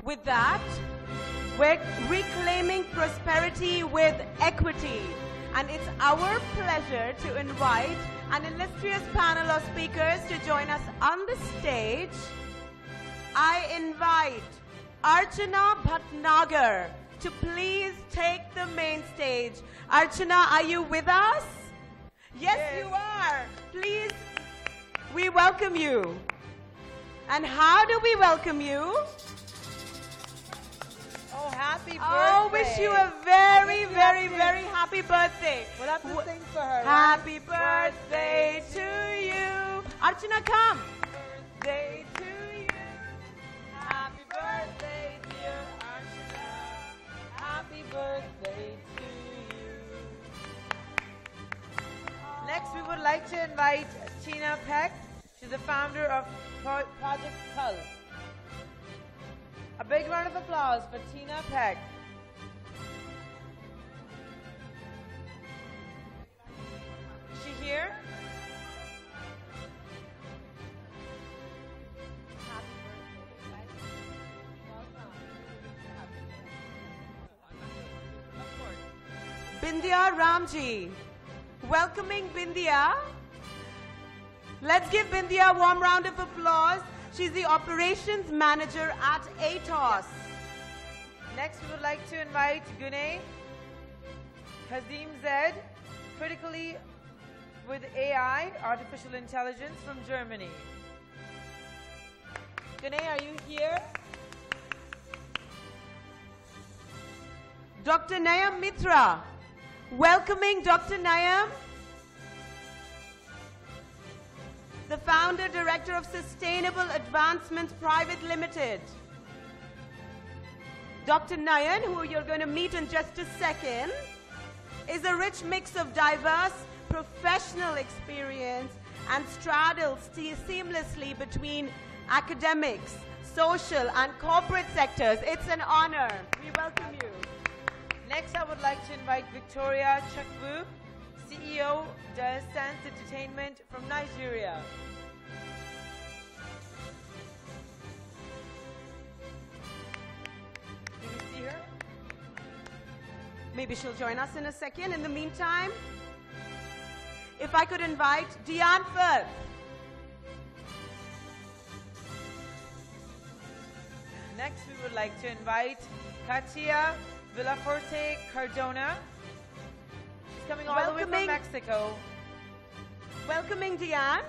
With that, we're reclaiming prosperity with equity. And it's our pleasure to invite an illustrious panel of speakers to join us on the stage. I invite Archana Bhatnagar to please take the main stage. Archana, are you with us? Yes, you are. Please, we welcome you. And how do we welcome you? Oh, happy birthday. Oh, wish you a very, very, very happy birthday. We'll have to sing for her. Happy birthday to you. Archana, come. Birthday to you. Happy birthday, dear Archana. Happy birthday to you. Next, we would like to invite Tina Peck. She's the founder of Project Cull. A big round of applause for Tina Peck. Is she here? Bindya Ramji. Welcoming Bindya. Let's give Bindya a warm round of applause. She's the operations manager at ATOS. Next, we would like to invite Gunay Kazim Zed, critically with AI, artificial intelligence, from Germany. Gunay, are you here? Dr. Nayam Mitra. Welcoming Dr. Nayam, the founder director of Sustainable Advancement Private Limited. Dr. Nayan, who you're going to meet in just a second, is a rich mix of diverse professional experience and straddles seamlessly between academics, social, and corporate sectors. It's an honor. We welcome you. Next, I would like to invite Victoria Chakwu, CEO, Dell Sense Entertainment from Nigeria. Do you see her? Maybe she'll join us in a second. In the meantime, if I could invite Diane Firth. Next, we would like to invite Katia Villaforte Cardona. She's coming all the way from Mexico. Welcoming Diane.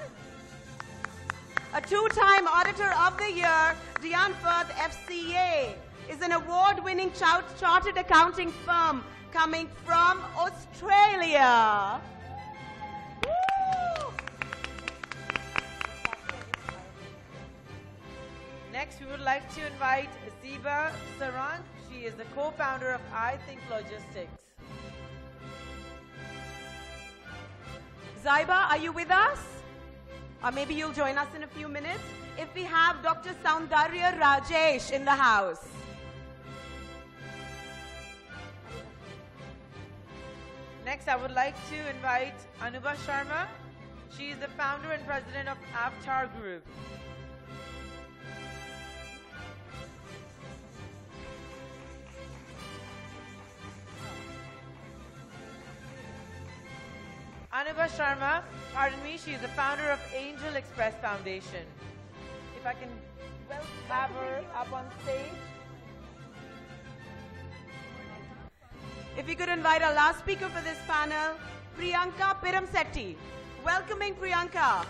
A two-time Auditor of the Year, Diane Firth FCA is an award-winning chartered accounting firm coming from Australia. Woo! Next, we would like to invite Ziba Sarang. She is the co-founder of I Think Logistics. Zaiba, are you with us? Or maybe you'll join us in a few minutes. If we have Dr. Soundarya Rajesh in the house. Next, I would like to invite Anubha Sharma. She is the founder and president of Avatar Group. Anubha Sharma, pardon me, she is the founder of Angel Express Foundation. If I can have her up on stage. If we could invite our last speaker for this panel, Priyanka Piramsetti. Welcoming Priyanka,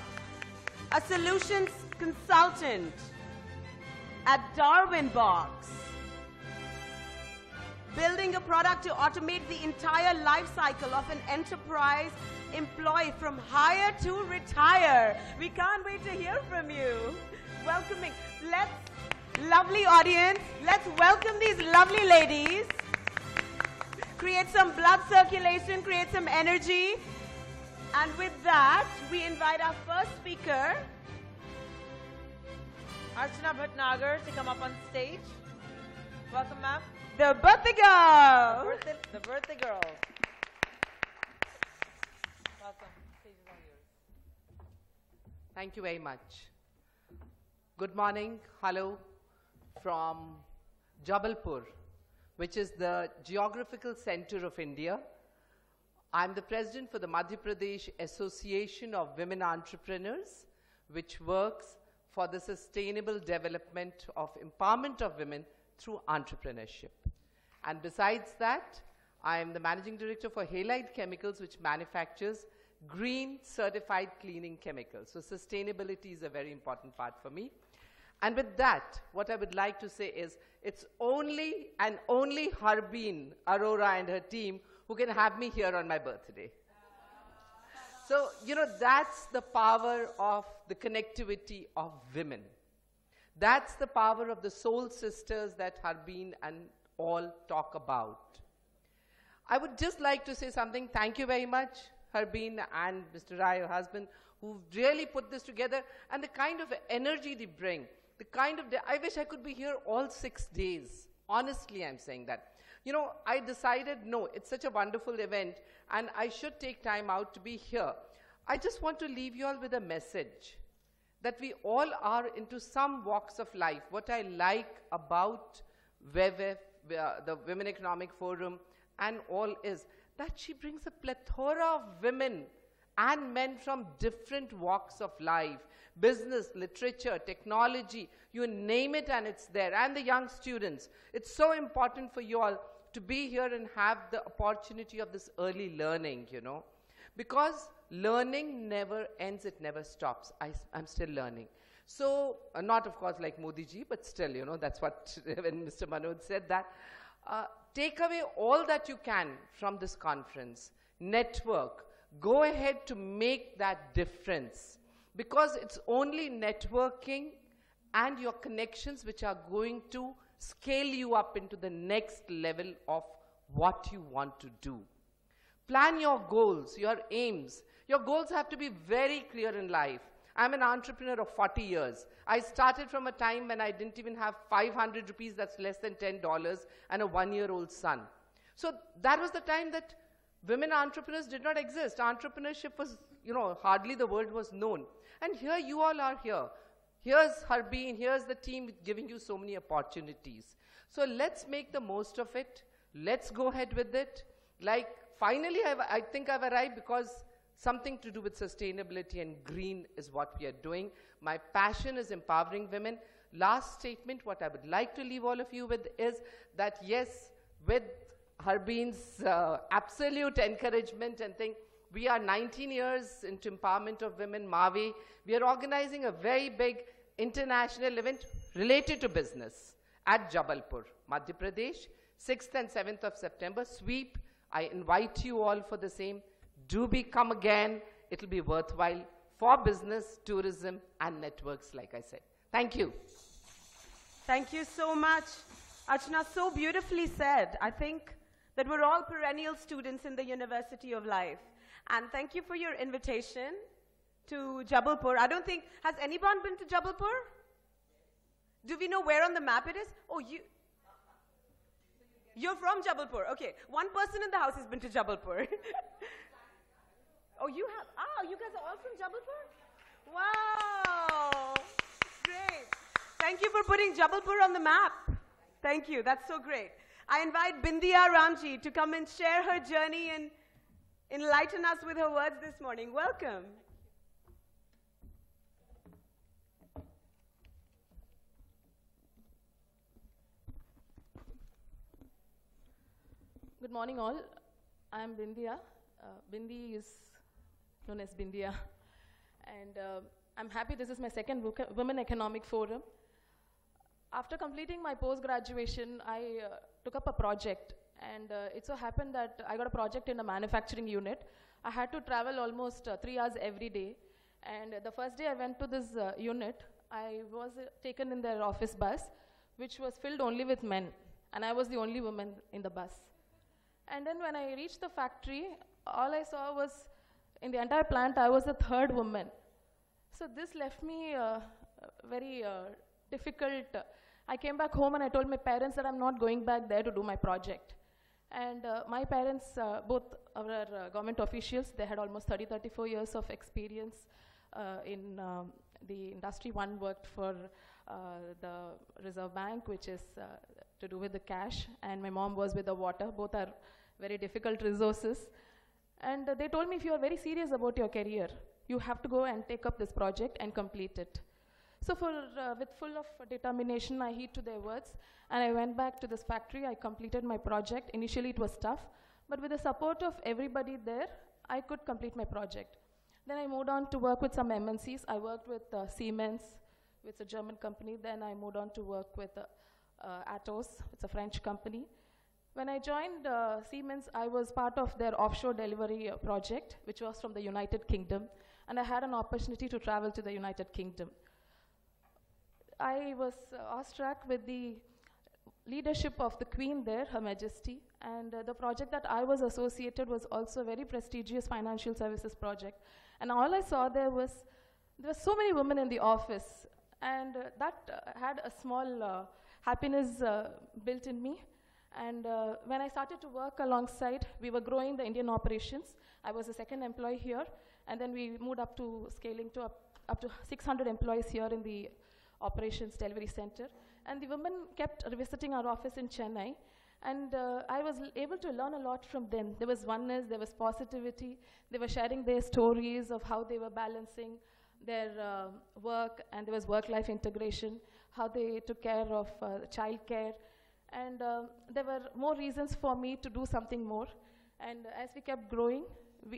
a solutions consultant at Darwin Box. Building a product to automate the entire life cycle of an enterprise employee from hire to retire. We can't wait to hear from you. Welcoming. Lovely audience, let's welcome these lovely ladies. Create some blood circulation, create some energy. And with that, we invite our first speaker, Archana Bhatnagar, to come up on stage. Welcome, ma'am. the birthday girl. The birthday girl. Welcome. Stage is all yours. Thank you very much. Good morning. Hello from Jabalpur, which is the geographical center of India. I'm the president for the Madhya Pradesh Association of Women Entrepreneurs, which works for the sustainable development of empowerment of women through entrepreneurship. And besides that, I am the managing director for Halide Chemicals, which manufactures green certified cleaning chemicals. So sustainability is a very important part for me. And with that, what I would like to say is, it's only and only Harbeen Arora and her team who can have me here on my birthday. So, you know, that's the power of the connectivity of women. That's the power of the soul sisters that Harbeen and all talk about. I would just like to say something. Thank you very much, Harbeen and Mr. Rai, your husband, who've really put this together, and the kind of energy they bring, the kind of, I wish I could be here all 6 days. Honestly, I'm saying that. You know, I decided, no, it's such a wonderful event, and I should take time out to be here. I just want to leave you all with a message that we all are into some walks of life. What I like about WEWF, the Women Economic Forum, and all is that she brings a plethora of women and men from different walks of life, business, literature, technology, you name it and it's there, and the young students. It's so important for you all to be here and have the opportunity of this early learning, you know, because learning never ends, it never stops. I'm still learning. So, not of course like Modi ji, but still, you know, that's what, when Mr. Manoj said that, take away all that you can from this conference, network, go ahead to make that difference, because it's only networking and your connections which are going to scale you up into the next level of what you want to do. Plan your goals, your aims. Your goals have to be very clear in life. I'm an entrepreneur of 40 years. I started from a time when I didn't even have 500 rupees, that's less than $10, and a 1-year-old son. So that was the time that women entrepreneurs did not exist. Entrepreneurship was, you know, hardly the word was known. And here you all are here. Here's Harbeen, here's the team giving you so many opportunities. So let's make the most of it. Let's go ahead with it. Like, finally, I think I've arrived because something to do with sustainability and green is what we are doing. My passion is empowering women. Last statement, what I would like to leave all of you with is that, yes, with Harbeen's absolute encouragement and thing, we are 19 years into empowerment of women, Mavi. We are organizing a very big international event related to business at Jabalpur, Madhya Pradesh, 6th and 7th of September, sweep. I invite you all for the same. Do come again. It'll be worthwhile for business, tourism, and networks, like I said. Thank you. Thank you so much. Archana, so beautifully said. I think that we're all perennial students in the University of Life. And thank you for your invitation to Jabalpur. I don't think, has anyone been to Jabalpur? Do we know where on the map it is? Oh, you're from Jabalpur. Okay, one person in the house has been to Jabalpur. Oh, you have? Oh, you guys are all from Jabalpur? Wow, great. Thank you for putting Jabalpur on the map. Thank you, that's so great. I invite Bindiya Ramji to come and share her journey and enlighten us with her words this morning. Welcome. Good morning all. I am Bindiya. Bindi is known as Bindiya. And I'm happy this is my second Women Economic Forum. After completing my post-graduation, I took up a project. And it so happened that I got a project in a manufacturing unit. I had to travel almost 3 hours every day. And the first day I went to this unit, I was taken in their office bus, which was filled only with men. And I was the only woman in the bus. And then when I reached the factory, all I saw was, in the entire plant, I was the third woman. So this left me very difficult. I came back home and I told my parents that I'm not going back there to do my project. And my parents, both are government officials. They had almost 34 years of experience in the industry. One worked for the Reserve Bank, which is to do with the cash, and my mom was with the water. Both are very difficult resources. And they told me, if you are very serious about your career, you have to go and take up this project and complete it. So with full of determination, I heed to their words, and I went back to this factory. I completed my project. Initially, it was tough, but with the support of everybody there, I could complete my project. Then I moved on to work with some MNCs. I worked with Siemens, which is a German company. Then I moved on to work with Atos, it's a French company. When I joined Siemens, I was part of their offshore delivery project, which was from the United Kingdom, and I had an opportunity to travel to the United Kingdom. I was awestruck with the leadership of the Queen there, Her Majesty, and the project that I was associated was also a very prestigious financial services project. And all I saw there were so many women in the office, and that had a small happiness built in me. And when I started to work alongside, we were growing the Indian operations. I was the second employee here, and then we moved up to scaling to up to 600 employees here in the operations delivery center. And the women kept visiting our office in Chennai, and I was able to learn a lot from them. There was oneness, there was positivity. They were sharing their stories of how they were balancing their work, and there was work-life integration, how they took care of child care. And there were more reasons for me to do something more. And as we kept growing,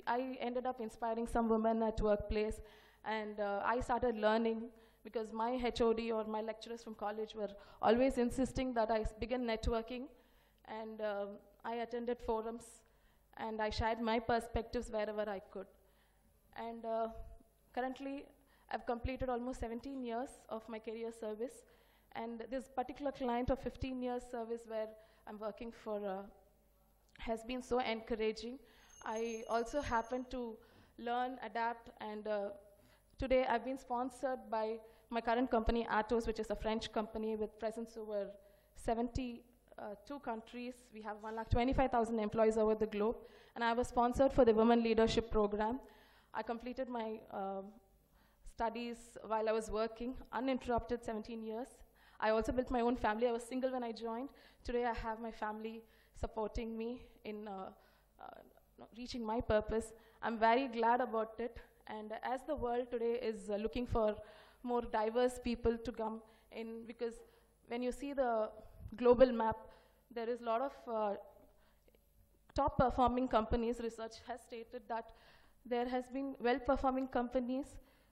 I ended up inspiring some women at workplace, and I started learning, because my HOD or my lecturers from college were always insisting that I begin networking. And I attended forums, and I shared my perspectives wherever I could. And currently, I've completed almost 17 years of my career service. And this particular client of 15 years service where I'm working for has been so encouraging. I also happen to learn, adapt, and today I've been sponsored by my current company, Atos, which is a French company with presence over 72 countries. We have 125,000 employees over the globe. And I was sponsored for the Women Leadership Program. I completed my studies while I was working, uninterrupted 17 years. I also built my own family. I was single when I joined. Today I have my family supporting me in reaching my purpose. I'm very glad about it. And as the world today is looking for more diverse people to come in, because when you see the global map, there is a lot of top performing companies. Research has stated that there has been well-performing companies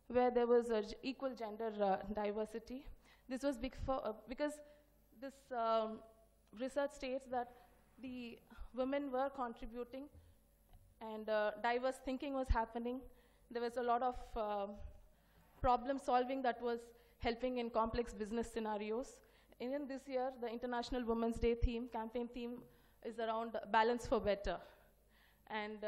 where there was equal gender diversity. This was big for, because this research states that the women were contributing, and diverse thinking was happening. There was a lot of problem solving that was helping in complex business scenarios. Even this year, the International Women's Day campaign theme is around balance for better. And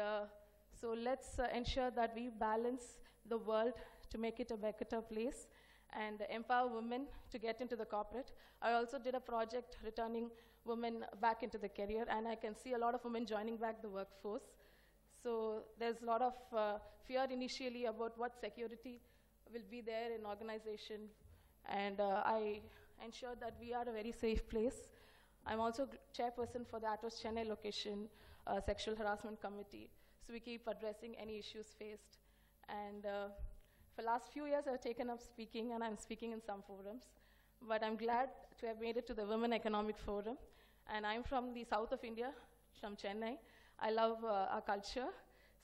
so let's ensure that we balance the world to make it a better place and empower women to get into the corporate. I also did a project returning women back into the career, and I can see a lot of women joining back the workforce. So there's a lot of fear initially about what security will be there in organization, and I ensure that we are a very safe place. I'm also chairperson for the Atos Chennai location sexual harassment committee, so we keep addressing any issues faced. And for the last few years, I've taken up speaking, and I'm speaking in some forums. But I'm glad to have made it to the Women Economic Forum. And I'm from the south of India, from Chennai. I love our culture.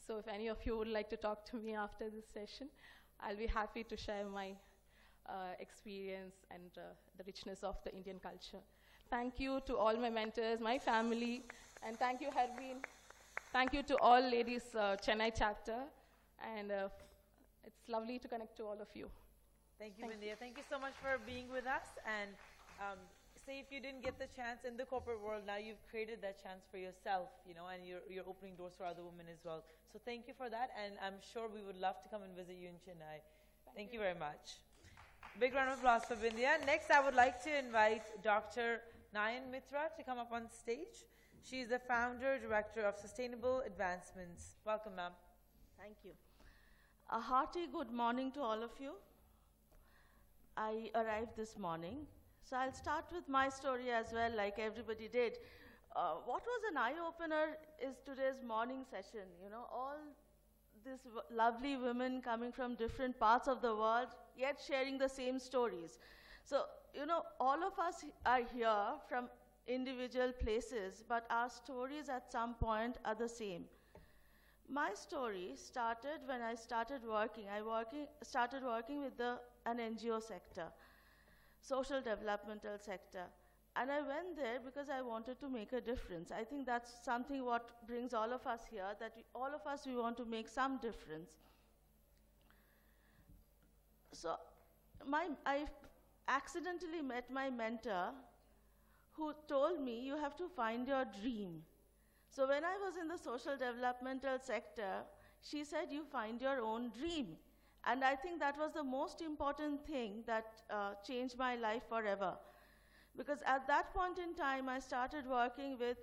So if any of you would like to talk to me after this session, I'll be happy to share my experience and the richness of the Indian culture. Thank you to all my mentors, my family, and thank you, Harbeen. Thank you to all ladies Chennai chapter. And it's lovely to connect to all of you. Thank you, Vindhya. Thank you so much for being with us. And say if you didn't get the chance in the corporate world, now you've created that chance for yourself, you know, and you're opening doors for other women as well. So thank you for that, and I'm sure we would love to come and visit you in Chennai. Thank you very much. Big round of applause for Vindhya. Next, I would like to invite Dr. Nayan Mitra to come up on stage. She's the founder, director of Sustainable Advancements. Welcome, ma'am. Thank you. A hearty good morning to all of you. I arrived this morning. So I'll start with my story as well, like everybody did. What was an eye-opener is today's morning session. You know, all these lovely women coming from different parts of the world, yet sharing the same stories. So, you know, all of us are here from individual places, but our stories at some point are the same. My story started when I started working. Started working with an NGO sector, social developmental sector. And I went there because I wanted to make a difference. I think that's something what brings all of us here, that all of us, we want to make some difference. So I accidentally met my mentor who told me, you have to find your dream. So when I was in the social developmental sector, she said, you find your own dream. And I think that was the most important thing that changed my life forever. Because at that point in time, I started working with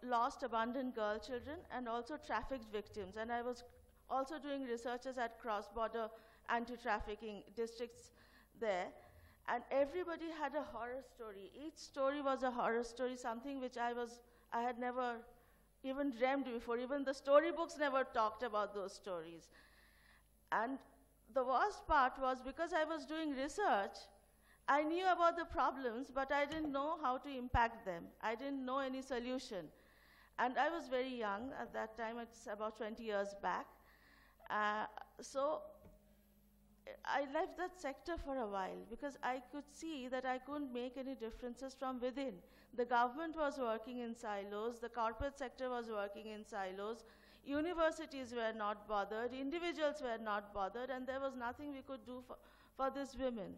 lost, abandoned girl children and also trafficked victims. And I was also doing researches at cross-border anti-trafficking districts there. And everybody had a horror story. Each story was a horror story, something which I had never even dreamed before. Even the storybooks never talked about those stories. And the worst part was, because I was doing research, I knew about the problems, but I didn't know how to impact them. I didn't know any solution. And I was very young at that time. It's about 20 years back. So I left that sector for a while because I could see that I couldn't make any differences from within. The government was working in silos, the corporate sector was working in silos, universities were not bothered, individuals were not bothered, and there was nothing we could do for these women.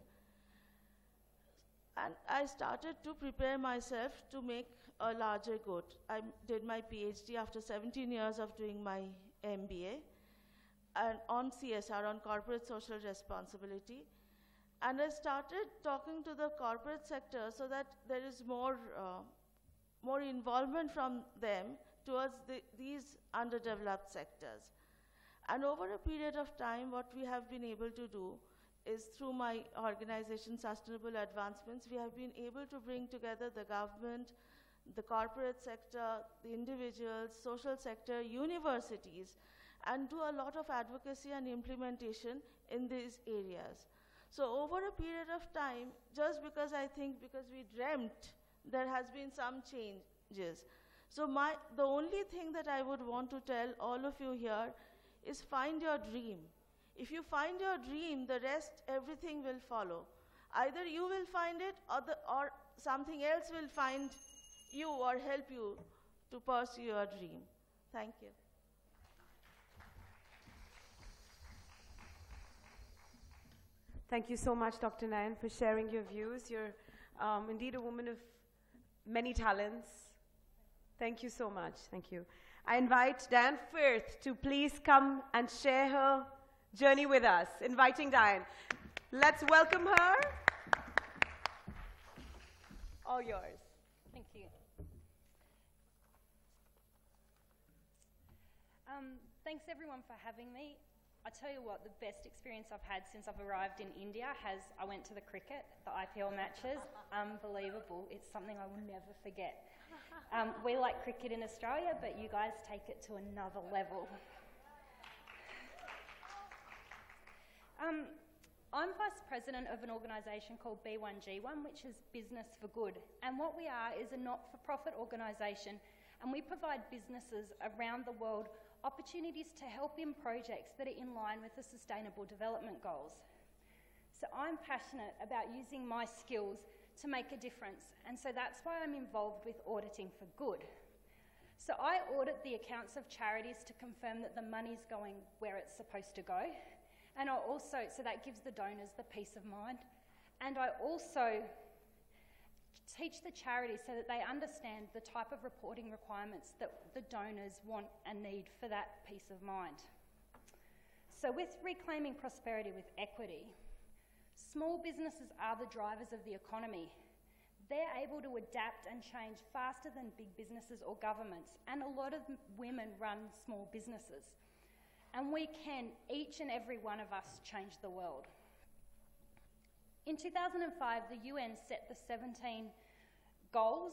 And I started to prepare myself to make a larger good. I did my PhD after 17 years of doing my MBA and on CSR, on corporate social responsibility. And I started talking to the corporate sector so that there is more involvement from them towards these underdeveloped sectors. And over a period of time, what we have been able to do is, through my organization, Sustainable Advancements, we have been able to bring together the government, the corporate sector, the individuals, social sector, universities, and do a lot of advocacy and implementation in these areas. So over a period of time, just because we dreamt, there has been some changes. So the only thing that I would want to tell all of you here is find your dream. If you find your dream, the rest, everything will follow. Either you will find it or something else will find you or help you to pursue your dream. Thank you. Thank you so much, Dr. Nayan, for sharing your views. You're indeed a woman of many talents. Thank you so much. Thank you. I invite Diane Firth to please come and share her journey with us. Inviting Diane. Let's welcome her. All yours. Thank you. Thanks everyone for having me. I tell you what, the best experience I've had since I've arrived in India I went to the cricket, the IPL matches. Unbelievable. It's something I will never forget. We like cricket in Australia, but you guys take it to another level. I'm vice president of an organisation called B1G1, which is Business for Good. And what we are is a not-for-profit organisation, and we provide businesses around the world opportunities to help in projects that are in line with the Sustainable Development Goals. So I'm passionate about using my skills to make a difference, and so that's why I'm involved with Auditing for Good. So I audit the accounts of charities to confirm that the money's going where it's supposed to go, and so that gives the donors the peace of mind, and I also teach the charities so that they understand the type of reporting requirements that the donors want and need for that peace of mind. So with Reclaiming Prosperity with Equity, small businesses are the drivers of the economy. They're able to adapt and change faster than big businesses or governments, and a lot of women run small businesses. And we can, each and every one of us, change the world. In 2005, the UN set the 17 goals,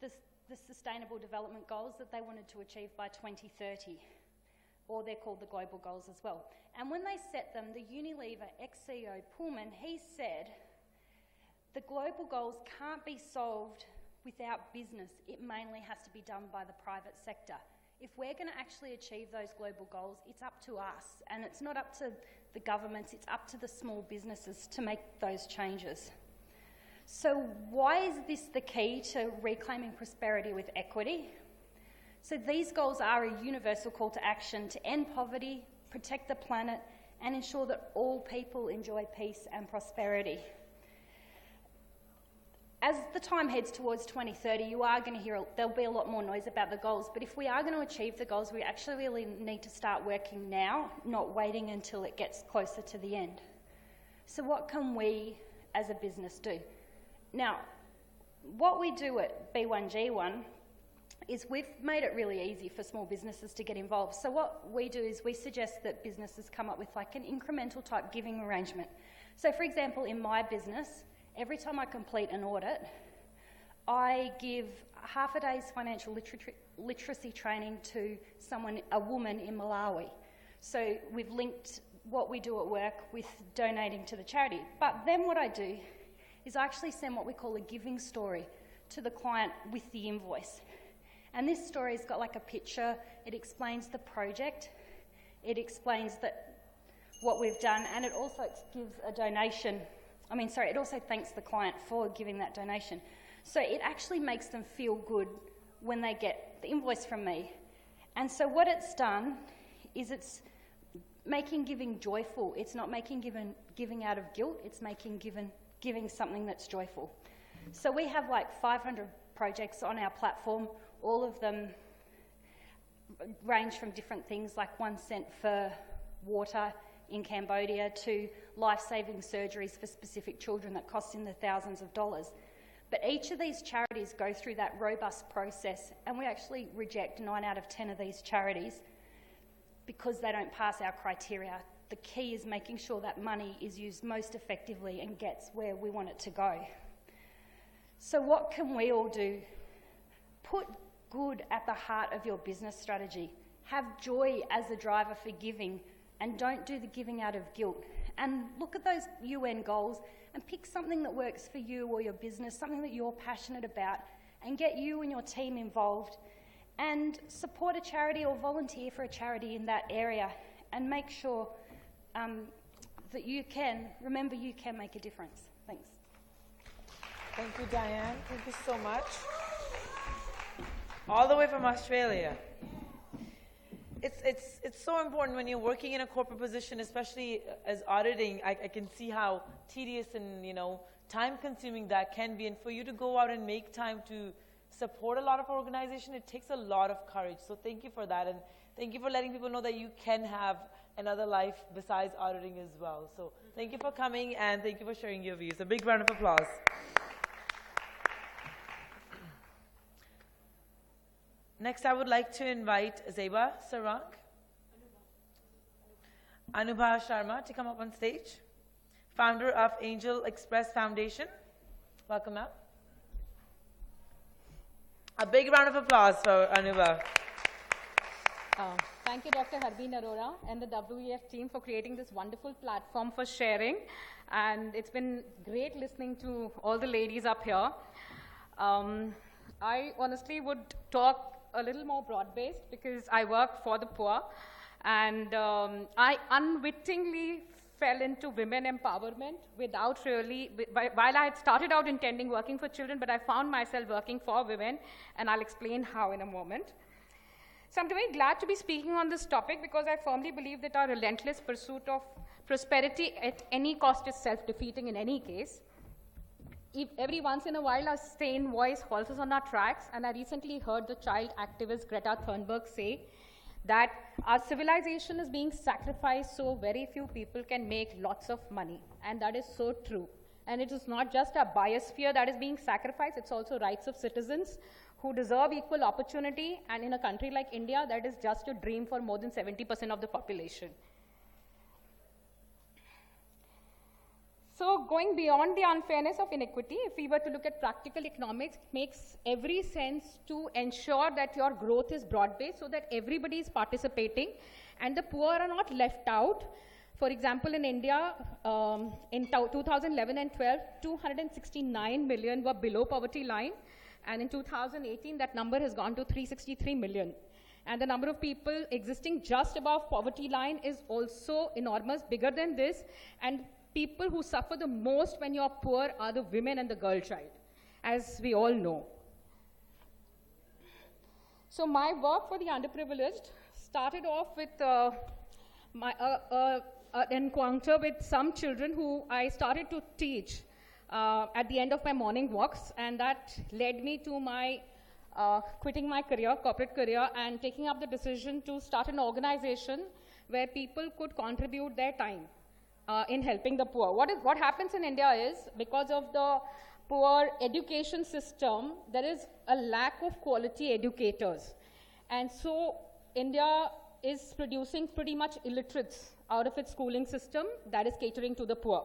the Sustainable Development Goals that they wanted to achieve by 2030, or they're called the Global Goals as well. And when they set them, the Unilever ex-CEO Pullman, he said, the global goals can't be solved without business. It mainly has to be done by the private sector. If we're going to actually achieve those global goals, it's up to us, and it's not up to the governments, it's up to the small businesses to make those changes. So why is this the key to reclaiming prosperity with equity? So these goals are a universal call to action to end poverty, protect the planet, and ensure that all people enjoy peace and prosperity. As the time heads towards 2030, you are going to hear, there'll be a lot more noise about the goals, but if we are going to achieve the goals, we actually really need to start working now, not waiting until it gets closer to the end. So what can we as a business do? Now, what we do at B1G1 is we've made it really easy for small businesses to get involved. So what we do is we suggest that businesses come up with like an incremental type giving arrangement. So for example, in my business, every time I complete an audit, I give half a day's financial literacy training to a woman in Malawi. So we've linked what we do at work with donating to the charity. But then what I do is I actually send what we call a giving story to the client with the invoice. And this story's got like a picture, it explains the project, it explains what we've done, and it also gives a donation. It also thanks the client for giving that donation. So it actually makes them feel good when they get the invoice from me. And so what it's done is it's making giving joyful. It's not making giving out of guilt, it's making giving something that's joyful. So we have like 500 projects on our platform. All of them range from different things like 1 cent for water in Cambodia to life-saving surgeries for specific children that cost in the thousands of dollars. But each of these charities go through that robust process, and we actually reject 9 out of 10 of these charities because they don't pass our criteria. The key is making sure that money is used most effectively and gets where we want it to go. So what can we all do? Put good at the heart of your business strategy. Have joy as a driver for giving, and don't do the giving out of guilt. And look at those UN goals and pick something that works for you or your business, something that you're passionate about, and get you and your team involved. And support a charity or volunteer for a charity in that area, and make sure that you can make a difference. Thanks. Thank you, Diane. Thank you so much. All the way from Australia. It's so important when you're working in a corporate position, especially as auditing. I can see how tedious and time-consuming that can be. And for you to go out and make time to support a lot of organization, it takes a lot of courage. So thank you for that, and thank you for letting people know that you can have another life besides auditing as well. So thank you for coming, and thank you for sharing your views. A big round of applause. Next, I would like to invite Zeba Sarang, Anubha Sharma to come up on stage, founder of Angel Express Foundation. Welcome up. A big round of applause for Anubha. Thank you, Dr. Harbeen Arora and the WEF team for creating this wonderful platform for sharing. And it's been great listening to all the ladies up here. I honestly would talk a little more broad-based because I work for the poor, and I unwittingly fell into women empowerment without really, while I had started out intending working for children, but I found myself working for women, and I'll explain how in a moment. So I'm very glad to be speaking on this topic because I firmly believe that our relentless pursuit of prosperity at any cost is self-defeating in any case. Every once in a while, our sane voice halts us on our tracks, and I recently heard the child activist Greta Thunberg say that our civilization is being sacrificed so very few people can make lots of money, and that is so true. And it is not just our biosphere that is being sacrificed, it's also rights of citizens who deserve equal opportunity, and in a country like India, that is just a dream for more than 70% of the population. So going beyond the unfairness of inequity, if we were to look at practical economics, it makes every sense to ensure that your growth is broad-based so that everybody is participating and the poor are not left out. For example, in India, in 2011 and 12, 269 million were below poverty line. And in 2018, that number has gone to 363 million. And the number of people existing just above poverty line is also enormous, bigger than this. And people who suffer the most when you're poor are the women and the girl child, as we all know. So my work for the underprivileged started off with an encounter with some children who I started to teach at the end of my morning walks, and that led me to my quitting my career, corporate career, and taking up the decision to start an organization where people could contribute their time in helping the poor. What happens in India is, because of the poor education system, there is a lack of quality educators. And so India is producing pretty much illiterates out of its schooling system that is catering to the poor.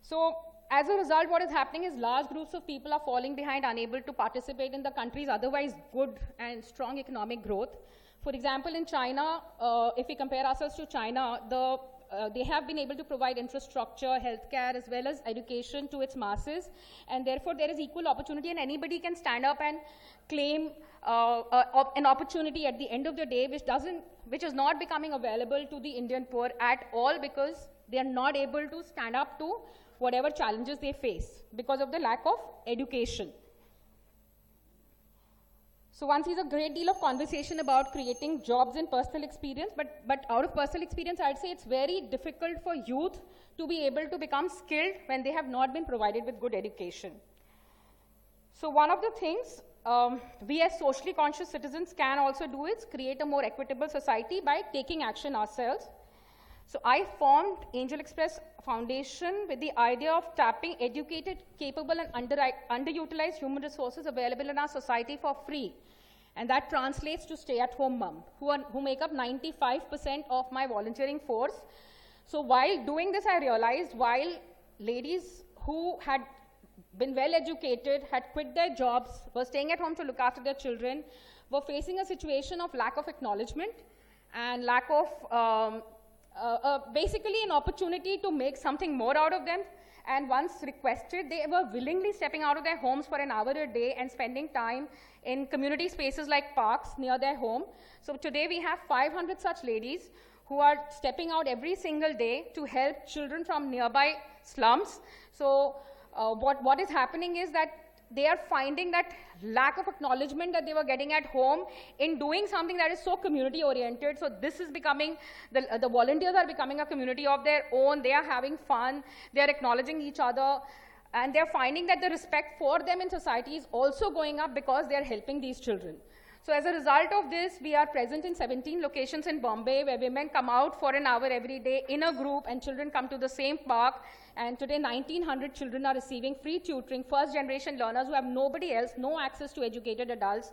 So as a result, what is happening is large groups of people are falling behind, unable to participate in the country's otherwise good and strong economic growth. For example, in China, if we compare ourselves to China, they have been able to provide infrastructure, healthcare, as well as education to its masses, and therefore there is equal opportunity, and anybody can stand up and claim an opportunity at the end of the day, which is not becoming available to the Indian poor at all, because they are not able to stand up to whatever challenges they face because of the lack of education. So one sees a great deal of conversation about creating jobs in personal experience, but out of personal experience, I'd say it's very difficult for youth to be able to become skilled when they have not been provided with good education. So one of the things we as socially conscious citizens can also do is create a more equitable society by taking action ourselves. So I formed Angel Express Foundation with the idea of tapping educated, capable, and underutilized human resources available in our society for free. And that translates to stay-at-home mom, who make up 95% of my volunteering force. So while doing this, I realized while ladies who had been well educated, had quit their jobs, were staying at home to look after their children, were facing a situation of lack of acknowledgement and lack of basically an opportunity to make something more out of them. And once requested, they were willingly stepping out of their homes for an hour a day and spending time in community spaces like parks near their home. So today we have 500 such ladies who are stepping out every single day to help children from nearby slums. So what is happening is that they are finding that lack of acknowledgement that they were getting at home in doing something that is so community oriented. So this is becoming, the volunteers are becoming a community of their own. They are having fun, they are acknowledging each other, and they're finding that the respect for them in society is also going up because they're helping these children. So as a result of this, we are present in 17 locations in Bombay where women come out for an hour every day in a group and children come to the same park. And today 1,900 children are receiving free tutoring, first generation learners who have nobody else, no access to educated adults,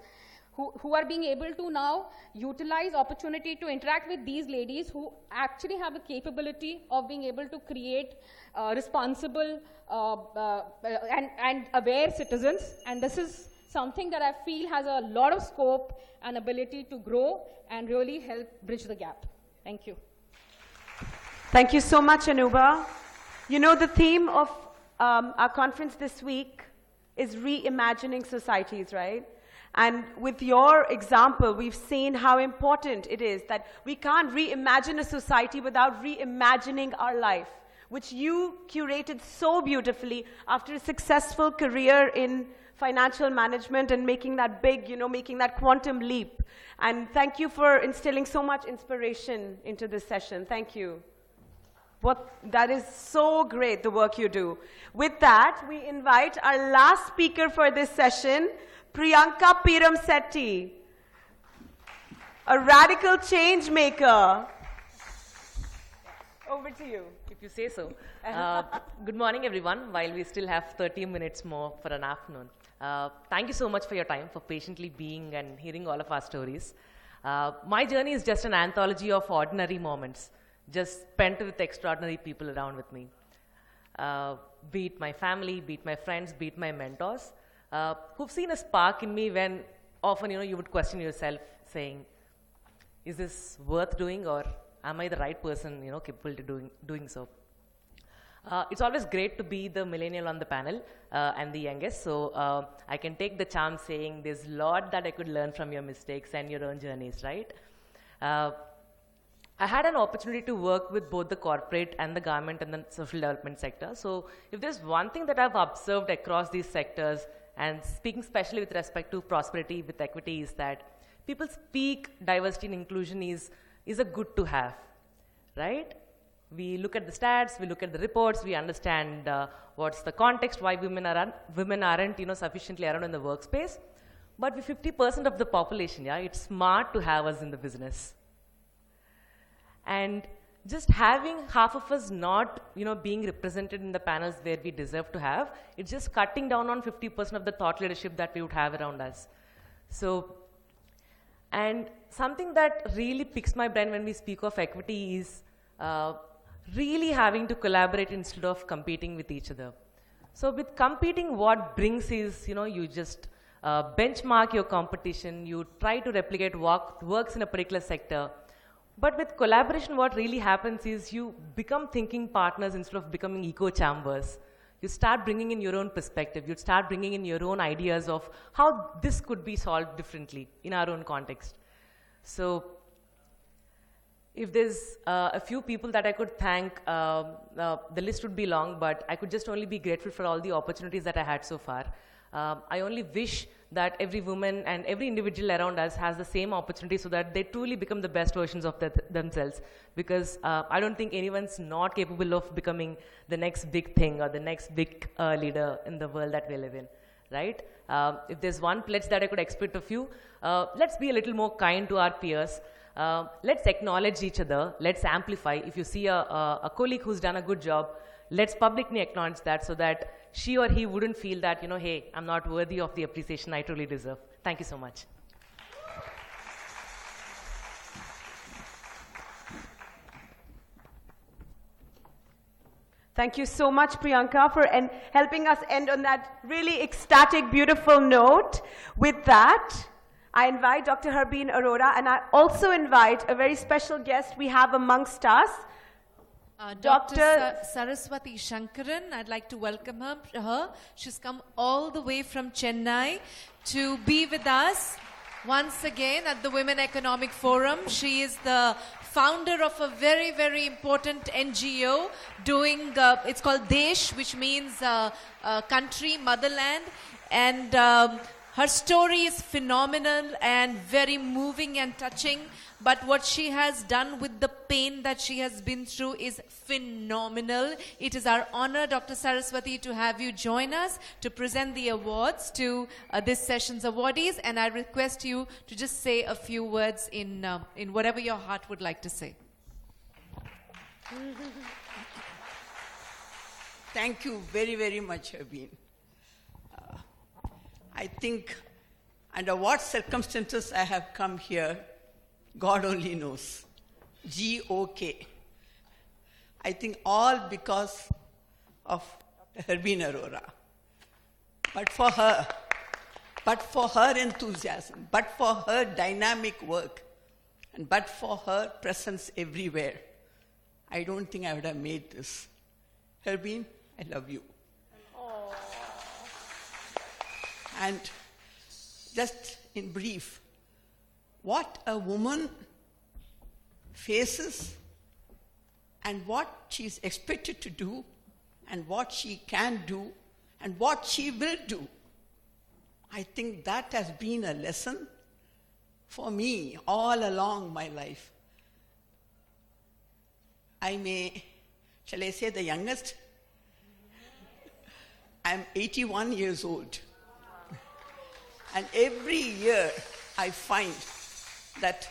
who are being able to now utilize opportunity to interact with these ladies who actually have the capability of being able to create responsible and aware citizens. And this is something that I feel has a lot of scope and ability to grow and really help bridge the gap. Thank you. Thank you so much, Anuba. You know, the theme of our conference this week is reimagining societies, right? And with your example, we've seen how important it is that we can't reimagine a society without reimagining our life, which you curated so beautifully after a successful career in financial management and making that big, making that quantum leap. And thank you for instilling so much inspiration into this session. Thank you. That is so great, the work you do. With that, we invite our last speaker for this session, Priyanka Piramsetti, a radical change maker. Over to you. If you say so. Good morning, everyone, while we still have 30 minutes more for an afternoon. Thank you so much for your time, for patiently being and hearing all of our stories. My journey is just an anthology of ordinary moments, just spent with extraordinary people around with me. Be it my family, be it my friends, be it my mentors, who've seen a spark in me when often, you would question yourself saying, is this worth doing, or am I the right person, capable to doing so? It's always great to be the millennial on the panel and the youngest, so I can take the charm saying there's a lot that I could learn from your mistakes and your own journeys, right? I had an opportunity to work with both the corporate and the government and the social development sector. So if there's one thing that I've observed across these sectors, and speaking especially with respect to prosperity with equity, is that people speak diversity and inclusion is a good to have, right? We look at the stats, we look at the reports, we understand what's the context, why women aren't sufficiently around in the workspace. But with 50% of the population, it's smart to have us in the business. And just having half of us not, being represented in the panels where we deserve to have, it's just cutting down on 50% of the thought leadership that we would have around us. So, and something that really picks my brain when we speak of equity is really having to collaborate instead of competing with each other. So with competing, what brings is, you just benchmark your competition, you try to replicate what works in a particular sector. But with collaboration, what really happens is you become thinking partners instead of becoming echo chambers. You start bringing in your own perspective. You start bringing in your own ideas of how this could be solved differently in our own context. So if there's a few people that I could thank, the list would be long, but I could just only be grateful for all the opportunities that I had so far. I only wish that every woman and every individual around us has the same opportunity so that they truly become the best versions of themselves. Because I don't think anyone's not capable of becoming the next big thing or the next big leader in the world that we live in, right? If there's one pledge that I could expect of you, let's be a little more kind to our peers. Let's acknowledge each other. Let's amplify. If you see a colleague who's done a good job, let's publicly acknowledge that so that she or he wouldn't feel that, hey, I'm not worthy of the appreciation I truly deserve. Thank you so much. Thank you so much, Priyanka, for helping us end on that really ecstatic, beautiful note. With that, I invite Dr. Harbeen Arora, and I also invite a very special guest we have amongst us, Dr. Saraswati Shankaran. I'd like to welcome her. She's come all the way from Chennai to be with us once again at the Women Economic Forum. She is the founder of a very, very important NGO doing, it's called Desh, which means country, motherland. And her story is phenomenal and very moving and touching. But what she has done with the pain that she has been through is phenomenal. It is our honor, Dr. Saraswati, to have you join us to present the awards to this session's awardees. And I request you to just say a few words in whatever your heart would like to say. Thank you very, very much, Harbeen. I think under what circumstances I have come here, God only knows. G-O-K. I think all because of Harbeen Arora. But for her enthusiasm, but for her dynamic work, and but for her presence everywhere, I don't think I would have made this. Harbeen, I love you. Aww. And just in brief, what a woman faces and what she is expected to do and what she can do and what she will do. I think that has been a lesson for me all along my life. Shall I say the youngest? I'm 81 years old. And every year I find that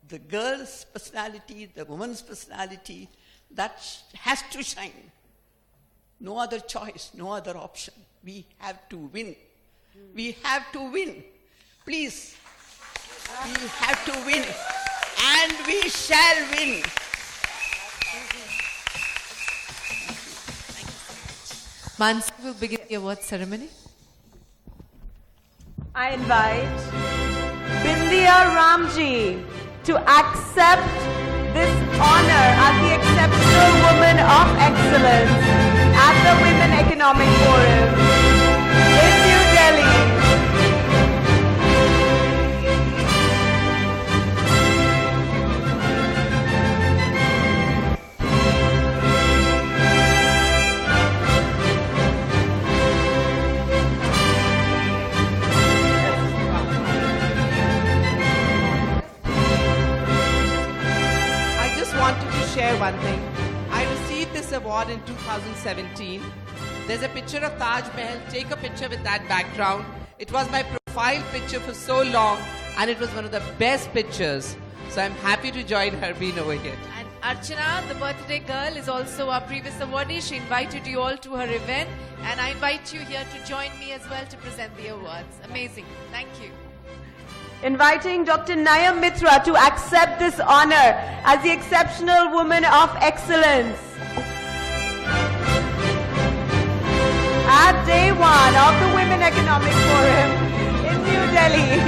the girl's personality, the woman's personality, that has to shine. No other choice, no other option. We have to win. We have to win. Please, we have to win. And we shall win. Mansi will begin the award ceremony. I invite Bindya Ramji to accept this honor as the Exceptional Woman of Excellence at the Women Economic Forum in New Delhi. Wanted to share one thing. I received this award in 2017. There's a picture of Taj Mahal. Take a picture with that background. It was my profile picture for so long, and it was one of the best pictures. So I'm happy to join Harbeen over here. And Archana, the birthday girl, is also our previous awardee. She invited you all to her event, and I invite you here to join me as well to present the awards. Amazing. Thank you. Inviting Dr. Nayam Mitra to accept this honor as the Exceptional Woman of Excellence. At day one of the Women Economic Forum in New Delhi.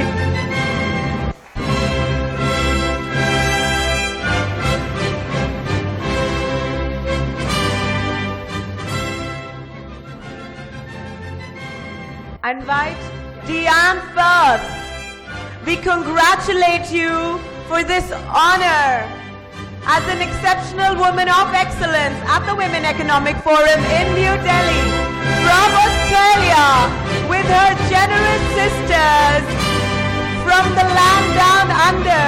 I invite Deanne Firth. We congratulate you for this honor as an Exceptional Woman of Excellence at the Women Economic Forum in New Delhi from Australia with her generous sisters from the land down under.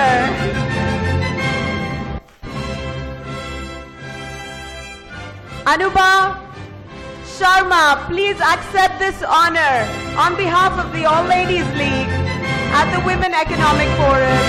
Anubha Sharma, please accept this honor on behalf of the All Ladies League at the Women Economic Forum.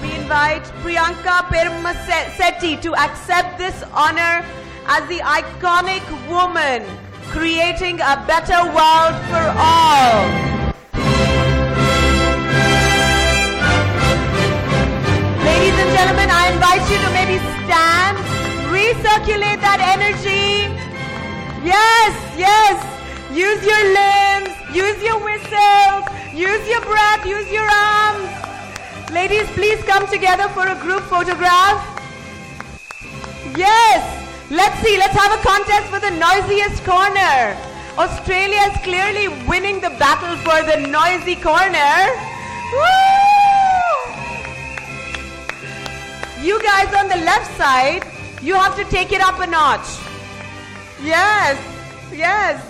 We invite Priyanka Permasetti to accept this honor as the iconic woman creating a better world for all. Ladies and gentlemen, I invite you to maybe stand, recirculate that energy. Yes, yes. Use your limbs, use your whistles, use your breath, use your arms. Ladies, please come together for a group photograph. Yes. Let's see, let's have a contest for the noisiest corner. Australia is clearly winning the battle for the noisy corner. Woo! You guys on the left side, you have to take it up a notch. Yes, yes.